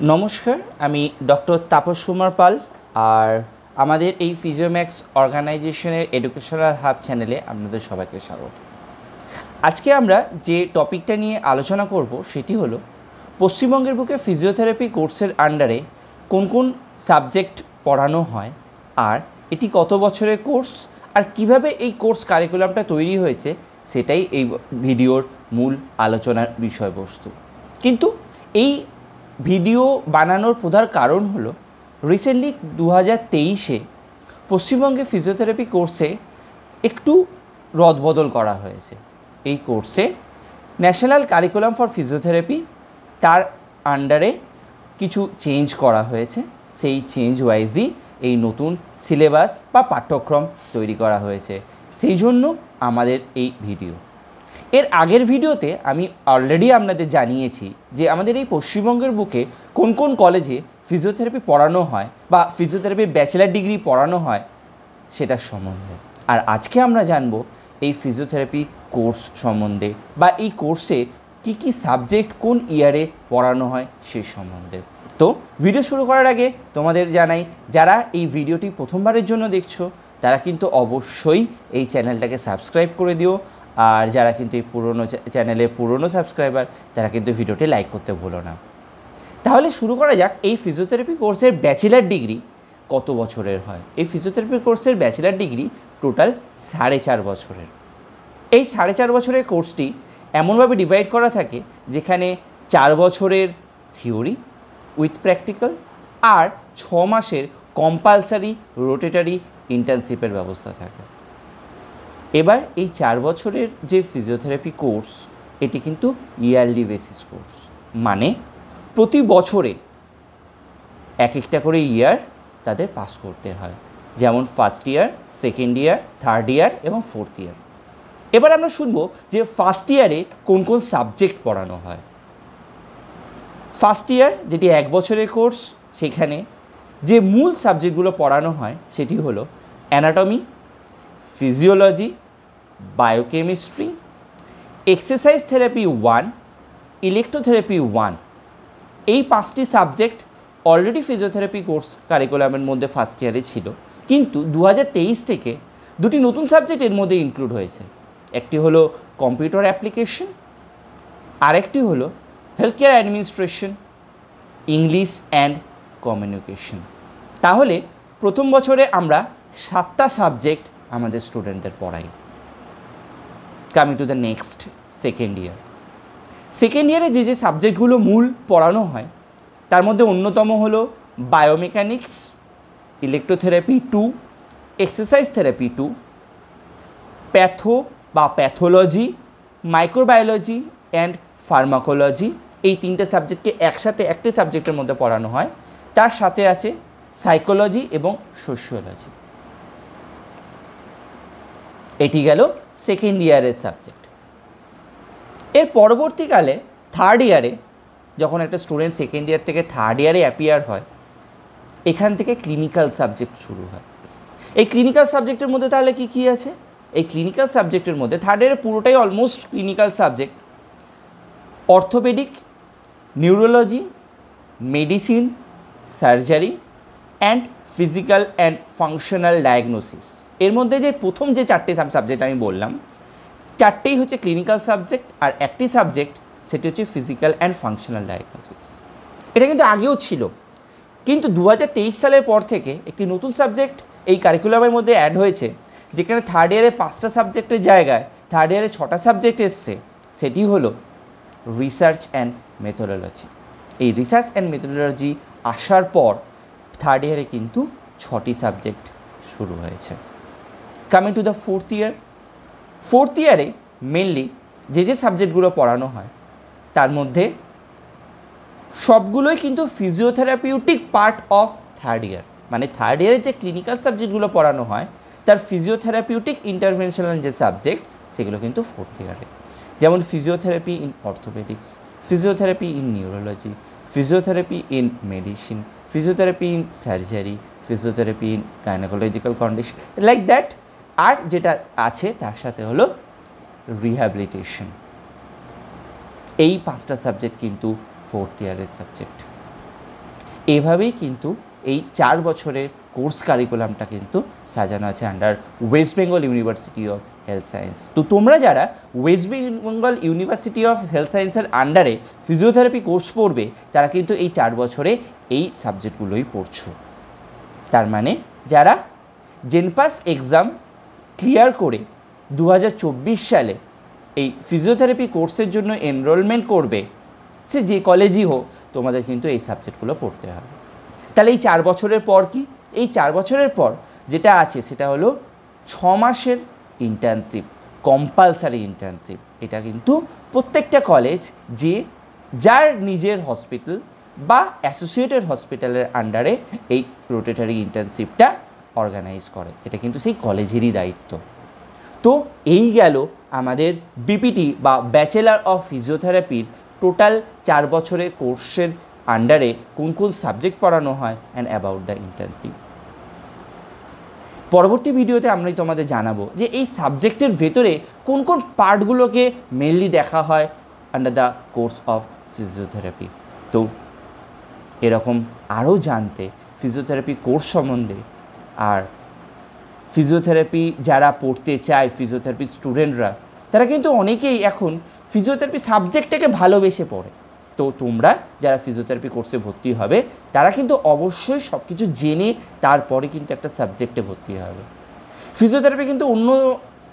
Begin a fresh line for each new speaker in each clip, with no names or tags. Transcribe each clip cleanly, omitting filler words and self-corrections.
নমস্কার, আমি ডক্টর তাপস কুমার পাল। আর আমাদের এই ফিজিওম্যাক্স অর্গানাইজেশনের এডুকেশনাল হাব চ্যানেলে আপনাদের সবাইকে স্বাগত। আজকে আমরা যে টপিকটা নিয়ে আলোচনা করব সেটি হলো পশ্চিমবঙ্গের বুকে ফিজিওথেরাপি কোর্সের আন্ডারে কোন কোন সাবজেক্ট পড়ানো হয়, আর এটি কত বছরের কোর্স, আর কিভাবে এই কোর্স কারিকুলামটা তৈরি হয়েছে সেটাই এই ভিডিওর মূল আলোচনার বিষয়বস্তু। কিন্তু এই ভিডিও বানানোর প্রধান কারণ হলো রিসেন্টলি 2023-এ পশ্চিমবঙ্গে ফিজিওথেরাপি কোর্সে একটু রদবদল করা হয়েছে। এই কোর্সে ন্যাশনাল কারিকুলাম ফর ফিজিওথেরাপি তার আন্ডারে কিছু চেঞ্জ করা হয়েছে। সেই চেঞ্জ ওয়াইজই এই নতুন সিলেবাস বা পাঠ্যক্রম তৈরি করা হয়েছে, সেই জন্য আমাদের এই ভিডিও। এর আগের ভিডিওতে আমি অলরেডি আপনাদের জানিয়েছি যে আমাদের এই পশ্চিমবঙ্গের বুকে কোন কোন কলেজে ফিজিওথেরাপি পড়ানো হয় বা ফিজিওথেরাপির ব্যাচেলার ডিগ্রি পড়ানো হয় সেটার সম্বন্ধে। আর আজকে আমরা জানব এই ফিজিওথেরাপি কোর্স সম্বন্ধে বা এই কোর্সে কি কি সাবজেক্ট কোন ইয়ারে পড়ানো হয় সেই সম্বন্ধে। তো ভিডিও শুরু করার আগে তোমাদের জানাই, যারা এই ভিডিওটি প্রথমবারের জন্য দেখছো তারা কিন্তু অবশ্যই এই চ্যানেলটাকে সাবস্ক্রাইব করে দিও, আর যারা কিন্তু এই পুরনো চ্যানেলের পুরনো সাবস্ক্রাইবার তারা কিন্তু ভিডিওটি লাইক করতে ভুলো না। তাহলে শুরু করা যাক, এই ফিজিওথেরাপি কোর্সের ব্যাচেলার ডিগ্রি কত বছরের হয়। এই ফিজিওথেরাপি কোর্সের ব্যাচেলার ডিগ্রি টোটাল 4.5 বছরের। এই 4.5 বছরের কোর্সটি এমনভাবে ডিভাইড করা থাকে যেখানে 4 বছরের থিওরি উইথ প্র্যাকটিক্যাল আর 6 মাসের কম্পালসারি রোটেটারি ইন্টার্নশিপের ব্যবস্থা থাকে। এবার এই 4 বছরের যে ফিজিওথেরাপি কোর্স এটি কিন্তু ইয়ারলি বেসিস কোর্স, মানে প্রতি বছরে এক একটা করে ইয়ার তাদের পাস করতে হয়, যেমন first year, second year, third year এবং ফোর্থ ইয়ার। এবার আমরা শুনবো যে ফার্স্ট ইয়ারে কোন কোন সাবজেক্ট পড়ানো হয়। ফার্স্ট ইয়ার যেটি 1 বছরের কোর্স, সেখানে যে মূল সাবজেক্টগুলো পড়ানো হয় সেটি হলো anatomy, physiology, biochemistry, exercise therapy 1, electrotherapy 1। এই 5টি সাবজেক্ট অলরেডি ফিজিওথেরাপি কোর্স কারিকুলামের মধ্যে ফার্স্ট ইয়ারে ছিল, কিন্তু 2023 থেকে দুটি নতুন সাবজেক্ট এর মধ্যে ইনক্লুড হয়েছে। একটি হলো কম্পিউটার অ্যাপ্লিকেশন, আরেকটি হলো health care administration, English and communication. তাহলে প্রথম বছরে আমরা 7টা সাবজেক্ট আমাদের স্টুডেন্টদের পড়াই। Coming to the next second year. Second ইয়ারে যে সাবজেক্টগুলো মূল পড়ানো হয় তার মধ্যে অন্যতম হলো বায়োমেকানিক্স, ইলেকট্রোথেরাপি 2, এক্সারসাইজ থেরাপি 2, প্যাথো বা প্যাথোলজি, মাইক্রোবায়োলজি অ্যান্ড ফার্মাকোলজি। এই 3টে সাবজেক্টকে একসাথে একটি সাবজেক্টের মধ্যে পড়ানো হয়। তার সাথে আছে সাইকোলজি এবং সোশিওলজি। এটি গেল সেকেন্ড ইয়ারের সাবজেক্ট। এর পরবর্তীকালে থার্ড ইয়ারে যখন একটা স্টুডেন্ট সেকেন্ড ইয়ার থেকে থার্ড ইয়ারে অ্যাপিয়ার হয়, এখান থেকে ক্লিনিক্যাল সাবজেক্ট শুরু হয়। এই ক্লিনিক্যাল সাবজেক্টের মধ্যে তাহলে কি কি আছে? এই ক্লিনিক্যাল সাবজেক্টের মধ্যে থার্ড ইয়ারে পুরোটাই almost clinical subject. Orthopaedic, neurology, medicine, surgery and physical and functional diagnosis. এর মধ্যে যে প্রথম যে 4টে সাবজেক্ট আমি বললাম, 4টেই হচ্ছে ক্লিনিক্যাল সাবজেক্ট, আর একটি সাবজেক্ট সেটি হচ্ছে ফিজিক্যাল অ্যান্ড ফাংশনাল ডায়াগনোসিস। এটা কিন্তু আগেও ছিল, কিন্তু 2023 সালের পর থেকে একটি নতুন সাবজেক্ট এই কারিকুলামের মধ্যে অ্যাড হয়েছে, যেখানে থার্ড ইয়ারে 5টা সাবজেক্টের জায়গায় থার্ড ইয়ারে 6টা সাবজেক্ট এসছে। সেটি হলো রিসার্চ অ্যান্ড মেথোডোলজি। এই রিসার্চ অ্যান্ড মেথোডোলজি আসার পর থার্ড ইয়ারে কিন্তু 6টি সাবজেক্ট শুরু হয়েছে। Coming to the fourth year. Fourth ইয়ারে মেনলি যে সাবজেক্টগুলো পড়ানো হয় তার মধ্যে সবগুলোই কিন্তু physiotherapeutic part of third year, মানে থার্ড ইয়ারে যে ক্লিনিক্যাল সাবজেক্টগুলো পড়ানো হয় তার ফিজিওথেরাপিউটিক ইন্টারভেনশনাল যে সাবজেক্টস সেগুলো কিন্তু ফোর্থ ইয়ারে, যেমন physiotherapy in orthopaedics, physiotherapy in neurology, physiotherapy in medicine, physiotherapy in surgery, physiotherapy in gynaecological condition, like that. আর যেটা আছে তার সাথে হলো রিহ্যাবিলিটেশন। এই 5টা সাবজেক্ট কিন্তু ফোর্থ ইয়ারের সাবজেক্ট। এভাবেই কিন্তু এই 4 বছরের কোর্স কারিকুলামটা কিন্তু সাজানো আছে under West Bengal university of health science. তো তোমরা যারা West Bengal university of health সায়েন্সের আন্ডারে ফিজিওথেরাপি কোর্স পড়বে তারা কিন্তু এই 4 বছরে এই সাবজেক্টগুলোই পড়ছো। তার মানে যারা জেনপাস এক্সাম ক্লিয়ার করে 2024 সালে এই ফিজিওথেরাপি কোর্সের জন্য এনরোলমেন্ট করবে, সে যে কলেজই হোক, তোমাদের কিন্তু এই সাবজেক্টগুলো পড়তে হবে। তাহলে এই 4 বছরের পর কি? এই 4 বছরের পর যেটা আছে সেটা হলো 6 মাসের ইন্টার্নশিপ, কম্পালসারি ইন্টার্নশিপ। এটা কিন্তু প্রত্যেকটা কলেজ যে যার নিজের হসপিটাল বা অ্যাসোসিয়েটেড হসপিটালের আন্ডারে এই রোটেটারি ইন্টার্নশিপটা অর্গানাইজ করে, এটা কিন্তু সেই কলেজেরই দায়িত্ব। তো এই গেল আমাদের বিপিটি বা ব্যাচেলার অফ ফিজিওথেরাপির টোটাল 4 বছরের কোর্সের আন্ডারে কোন কোন সাবজেক্ট পড়ানো হয় অ্যান্ড অ্যাবাউট দ্য ইন্টার্নশিপ। পরবর্তী ভিডিওতে আমরাই তোমাদের জানাবো যে এই সাবজেক্টের ভেতরে কোন কোন পার্টগুলোকে মেনলি দেখা হয় under the course of physiotherapy. তো এরকম আরও জানতে ফিজিওথেরাপি কোর্স সম্বন্ধে, আর ফিজিওথেরাপি যারা পড়তে চায় ফিজিওথেরাপি স্টুডেন্টরা, তারা কিন্তু অনেকেই এখন ফিজিওথেরাপি সাবজেক্টটাকে ভালোবেসে পড়ে। তো তোমরা যারা ফিজিওথেরাপি কোর্সে ভর্তি হবে তারা কিন্তু অবশ্যই সব কিছু জেনে তারপরে কিন্তু একটা সাবজেক্টে ভর্তি হবে। ফিজিওথেরাপি কিন্তু অন্য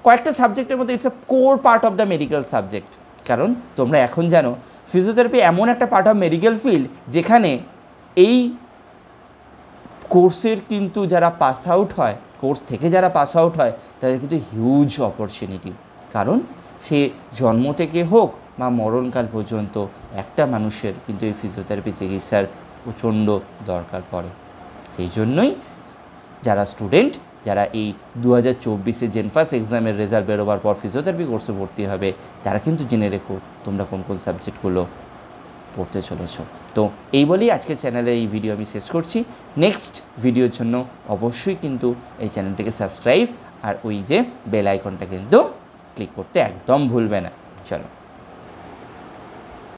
কয়েকটা সাবজেক্টের মধ্যে it's a core part of the medical subject. কারণ তোমরা এখন জানো ফিজিওথেরাপি এমন একটা পার্ট অফ মেডিকেল ফিল্ড যেখানে এই কোর্সের কিন্তু যারা পাস আউট হয়, কোর্স থেকে যারা পাস আউট হয় তাদের কিন্তু হিউজ অপরচুনিটি। কারণ সে জন্ম থেকে হোক বা মরণকাল পর্যন্ত একটা মানুষের কিন্তু এই ফিজিওথেরাপি চিকিৎসার প্রচণ্ড দরকার পড়ে। সেই জন্যই যারা স্টুডেন্ট, যারা এই 2024 জেনপাস এক্সামের রেজাল্ট বেরোবার পর ফিজিওথেরাপি কোর্সে ভর্তি হবে, তারা কিন্তু জেনে রেখো তোমরা কোন কোন সাবজেক্টগুলো পড়তে চলেছ। তো এই বলেই আজকে চ্যানেলে এই ভিডিও আমি শেষ করছি। নেক্সট ভিডিওর জন্য অবশ্যই কিন্তু এই চ্যানেলটিকে সাবস্ক্রাইব আর ওই যে বেল আইকনটা কিন্তু ক্লিক করতে একদম ভুলবে না। চলো।